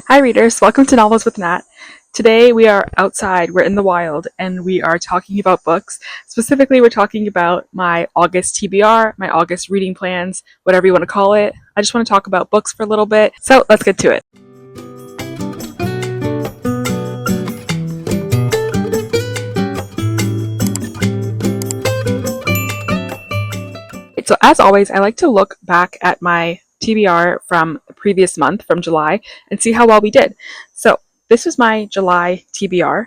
Hi, readers. Welcome to Novels with Nat. Today we are outside, we're in the wild, and we are talking about books. Specifically, we're talking about my August TBR, my August reading plans, whatever you want to call it. I just want to talk about books for a little bit. So let's get to it. So, as always, I like to look back at my TBR from the previous month, from July, and see how well we did. So, this was my July TBR.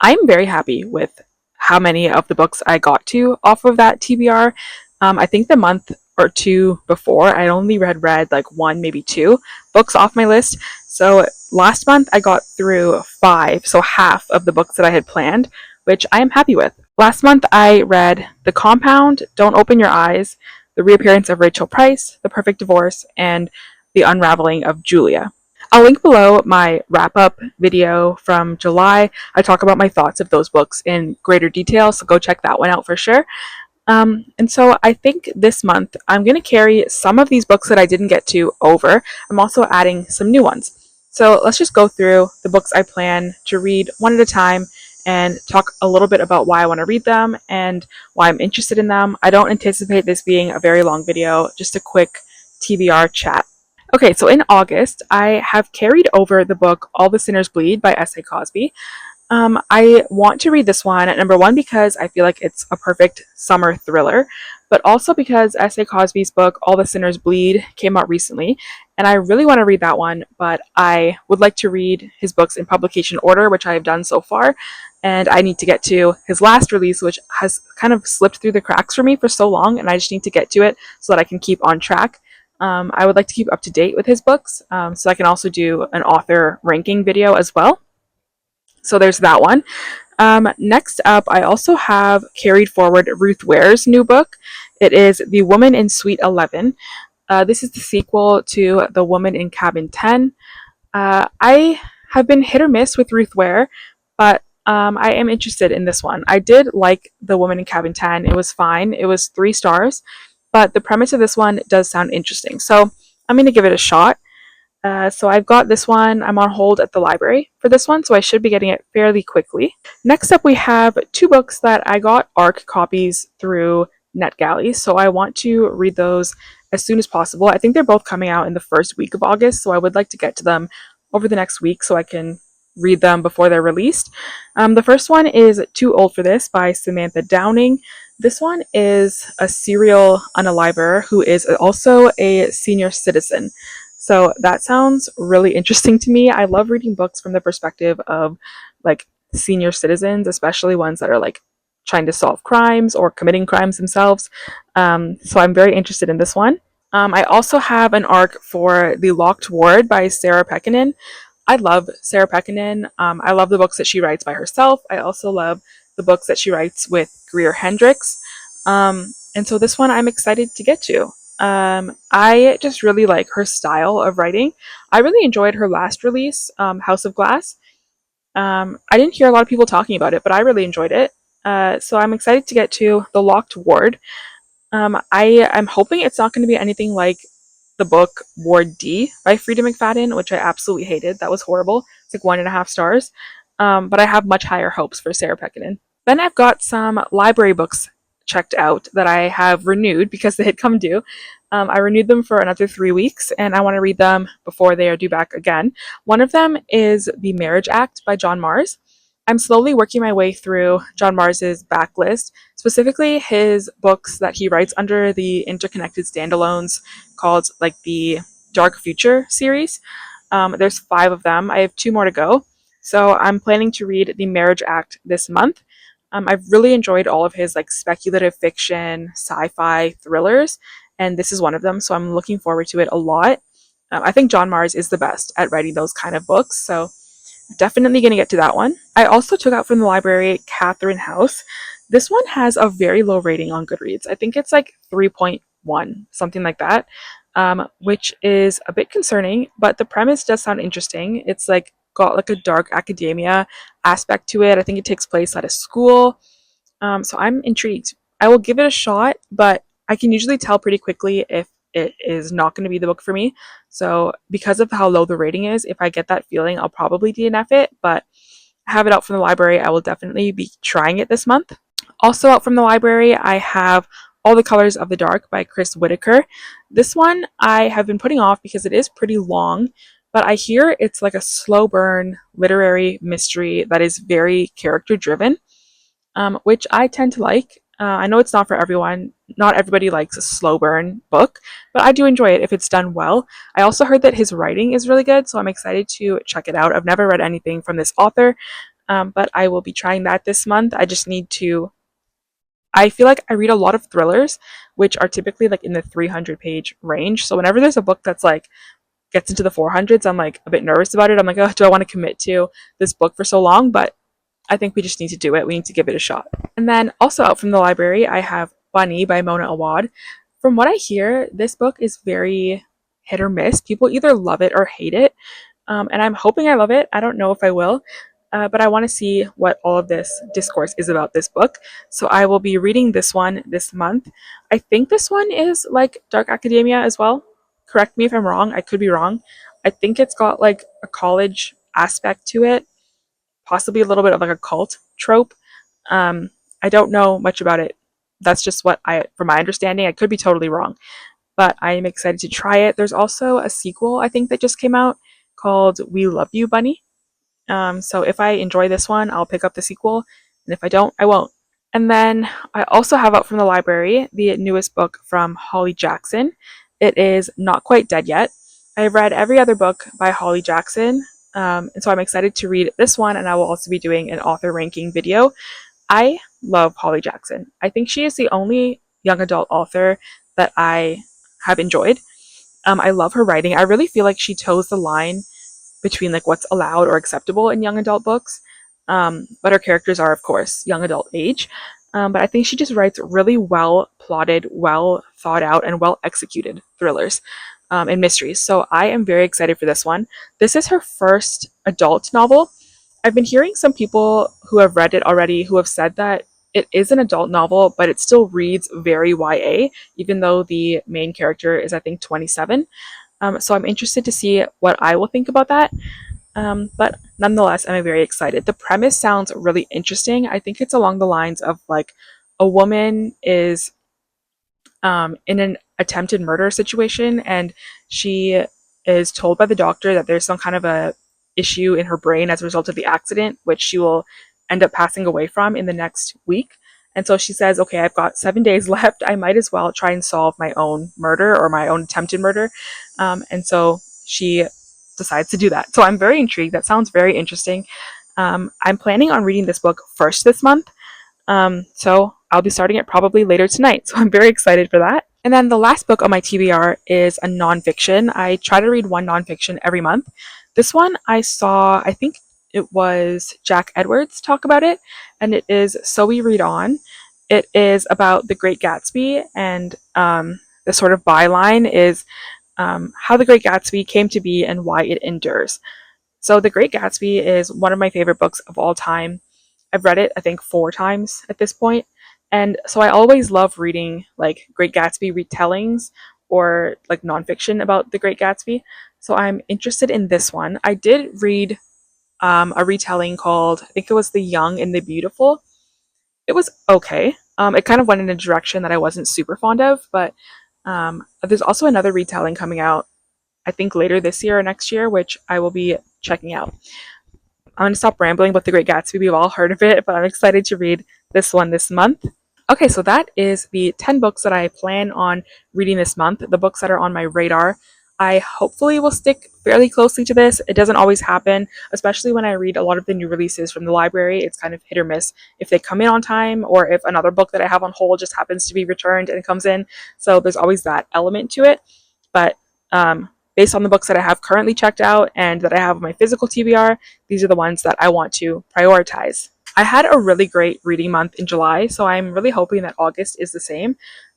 I'm very happy with how many of the books I got to off of that TBR. I think the month or two before, I only read like one, maybe two books off my list. So last month I got through five, so half of the books that I had planned, which I am happy with. Last month I read The Compound, Don't Open Your Eyes, The Reappearance of Rachel Price, The Perfect Divorce, and The Unraveling of Julia. I'll link below my wrap-up video from July. I talk about my thoughts of those books in greater detail, so go check that one out for sure. And so I think this month I'm going to carry some of these books that I didn't get to over. I'm also adding some new ones. So let's just go through the books I plan to read one at a time and talk a little bit about why I want to read them and why I'm interested in them. I don't anticipate this being a very long video, just a quick TBR chat. Okay, so in August, I have carried over the book All the Sinners Bleed by S.A. Cosby. I want to read this one, number one, because I feel like it's a perfect summer thriller, but also because S.A. Cosby's book All the Sinners Bleed came out recently, and I really want to read that one, but I would like to read his books in publication order, which I have done so far, and I need to get to his last release, which has kind of slipped through the cracks for me for so long, and I just need to get to it so that I can keep on track. I would like to keep up to date with his books, so I can also do an author ranking video as well. So there's that one. Next up, I also have carried forward Ruth Ware's new book. It is The Woman in Suite 11. This is the sequel to The Woman in Cabin 10. I have been hit or miss with Ruth Ware, but I am interested in this one. I did like The Woman in Cabin 10. It was fine. It was 3 stars. But the premise of this one does sound interesting. So I'm going to give it a shot. So I've got this one. I'm on hold at the library for this one, so I should be getting it fairly quickly. Next up, we have 2 books that I got ARC copies through NetGalley, so I want to read those as soon as possible. I think they're both coming out in the first week of August, so I would like to get to them over the next week so I can read them before they're released. The first one is Too Old for This by Samantha Downing. This one is a serial unaliver who is also a senior citizen. So that sounds really interesting to me. I love reading books from the perspective of like senior citizens, especially ones that are like trying to solve crimes or committing crimes themselves. So I'm very interested in this one. I also have an arc for The Locked Ward by Sarah Pekkanen. I love Sarah Pekkanen. I love the books that she writes by herself. I also love the books that she writes with Greer Hendricks. And so this one I'm excited to get to. I just really like her style of writing. I really enjoyed her last release, House of Glass. I didn't hear a lot of people talking about it, but I really enjoyed it. So I'm excited to get to The Locked Ward. I'm hoping it's not going to be anything like the book Ward D by Frida McFadden, which I absolutely hated. That was horrible. It's like 1.5 stars. But I have much higher hopes for Sarah Pekkanen. Then I've got some library books checked out that I have renewed because they had come due. I renewed them for another 3 weeks and I want to read them before they are due back again. One of them is The Marriage Act by John Mars. I'm slowly working my way through John Mars's backlist, specifically his books that he writes under the interconnected standalones called like the Dark Future series. There's 5 of them. I have 2 more to go. So I'm planning to read The Marriage Act this month. I've really enjoyed all of his like speculative fiction, sci-fi thrillers, and this is one of them. So I'm looking forward to it a lot. I think John Mars is the best at writing those kind of books, so definitely going to get to that one. I also took out from the library Catherine House. This one has a very low rating on Goodreads. I think it's like 3.1, something like that, which is a bit concerning, but the premise does sound interesting. It's like got like a dark academia aspect to it. I think it takes place at a school. So I'm intrigued. I will give it a shot, but I can usually tell pretty quickly if it is not going to be the book for me. So because of how low the rating is, if I get that feeling, I'll probably DNF it, but I have it out from the library. I will definitely be trying it this month. Also out from the library, I have All the Colors of the Dark by Chris Whitaker. This one I have been putting off because it is pretty long, but I hear it's like a slow burn literary mystery that is very character driven, which I tend to like. I know it's not for everyone. Not everybody likes a slow burn book, but I do enjoy it if it's done well. I also heard that his writing is really good, so I'm excited to check it out. I've never read anything from this author, but I will be trying that this month. I just need to. I feel like I read a lot of thrillers, which are typically like in the 300-page range. So whenever there's a book that's like gets into the 400s, I'm like a bit nervous about it. I'm like, oh, do I want to commit to this book for so long? But I think we just need to do it. We need to give it a shot. And then also out from the library, I have Bunny by Mona Awad. From what I hear, this book is very hit or miss. People either love it or hate it. And I'm hoping I love it. I don't know if I will, but I want to see what all of this discourse is about this book. So I will be reading this one this month. I think this one is like Dark Academia as well. Correct me if I'm wrong. I could be wrong. I think it's got like a college aspect to it, possibly a little bit of like a cult trope. Um, I don't know much about it. That's just what from my understanding, I could be totally wrong, but I am excited to try it. There's also a sequel I think that just came out called We Love You, Bunny. So if I enjoy this one, I'll pick up the sequel, and if I don't, I won't. And then I also have out from the library the newest book from Holly Jackson. It is Not Quite Dead Yet. I've read every other book by Holly Jackson, and so I'm excited to read this one, and I will also be doing an author ranking video. I love Holly Jackson. I think she is the only young adult author that I have enjoyed. I love her writing. I really feel like she toes the line between like what's allowed or acceptable in young adult books. But her characters are, of course, young adult age. But I think she just writes really well plotted, well thought out, and well executed thrillers and mysteries. So I am very excited for this one. This is her first adult novel. I've been hearing some people who have read it already who have said that it is an adult novel, but it still reads very YA, even though the main character is, I think, 27. So I'm interested to see what I will think about that. But nonetheless, I'm very excited. The premise sounds really interesting. I think it's along the lines of like a woman is in an attempted murder situation, and she is told by the doctor that there's some kind of a issue in her brain as a result of the accident, which she will end up passing away from in the next week. And so she says, okay, I've got 7 days left. I might as well try and solve my own murder or my own attempted murder. And so she decides to do that. So I'm very intrigued. That sounds very interesting. I'm planning on reading this book first this month. So I'll be starting it probably later tonight. So I'm very excited for that. And then the last book on my TBR is a nonfiction. I try to read one nonfiction every month. This one I saw, I think it was Jack Edwards talk about it, and it is So We Read On. It is about the Great Gatsby, and the sort of byline is how the Great Gatsby came to be and why it endures. So The Great Gatsby is one of my favorite books of all time. I've read it, I think, 4 times at this point. And so I always love reading like Great Gatsby retellings or like nonfiction about the Great Gatsby. So I'm interested in this one. I did read a retelling called, I think it was The Young and the Beautiful. It was okay. It kind of went in a direction that I wasn't super fond of, but there's also another retelling coming out, I think later this year or next year, which I will be checking out. I'm going to stop rambling about The Great Gatsby. We've all heard of it, but I'm excited to read this one this month. Okay, so that is the 10 books that I plan on reading this month, the books that are on my radar. I hopefully will stick fairly closely to this. It doesn't always happen, especially when I read a lot of the new releases from the library. It's kind of hit or miss if they come in on time or if another book that I have on hold just happens to be returned and it comes in. So there's always that element to it. But based on the books that I have currently checked out and that I have on my physical TBR, these are the ones that I want to prioritize. I had a really great reading month in July, so I'm really hoping that August is the same.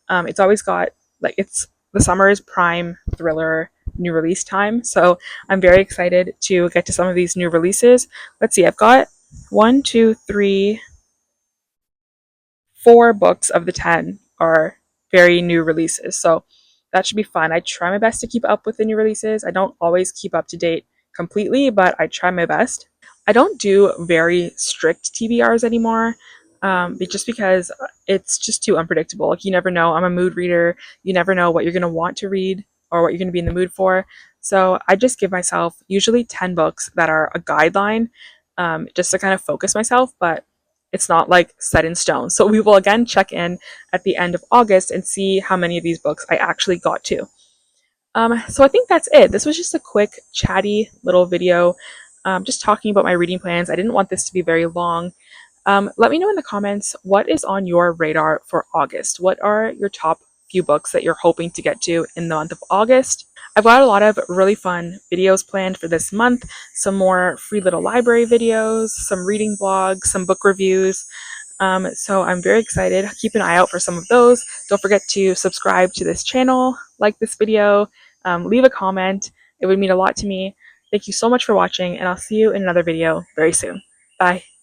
It's always got, like, it's the summer is prime thriller new release time, so I'm very excited to get to some of these new releases. Let's see, I've got 1, 2, 3, 4 books of the 10 are very new releases, so that should be fun. I try my best to keep up with the new releases. I don't always keep up to date completely, but I try my best. I don't do very strict TBRs anymore, just because it's just too unpredictable. Like, you never know. I'm a mood reader. You never know what you're going to want to read or what you're going to be in the mood for. So I just give myself usually 10 books that are a guideline, just to kind of focus myself, but it's not like set in stone. So we will again check in at the end of August and see how many of these books I actually got to. So I think that's it. This was just a quick, chatty little video, just talking about my reading plans. I didn't want this to be very long. Let me know in the comments what is on your radar for August. What are your top few books that you're hoping to get to in the month of August? I've got a lot of really fun videos planned for this month. Some more free little library videos, some reading vlogs, some book reviews. So I'm very excited. Keep an eye out for some of those. Don't forget to subscribe to this channel, like this video, leave a comment. It would mean a lot to me. Thank you so much for watching, and I'll see you in another video very soon. Bye.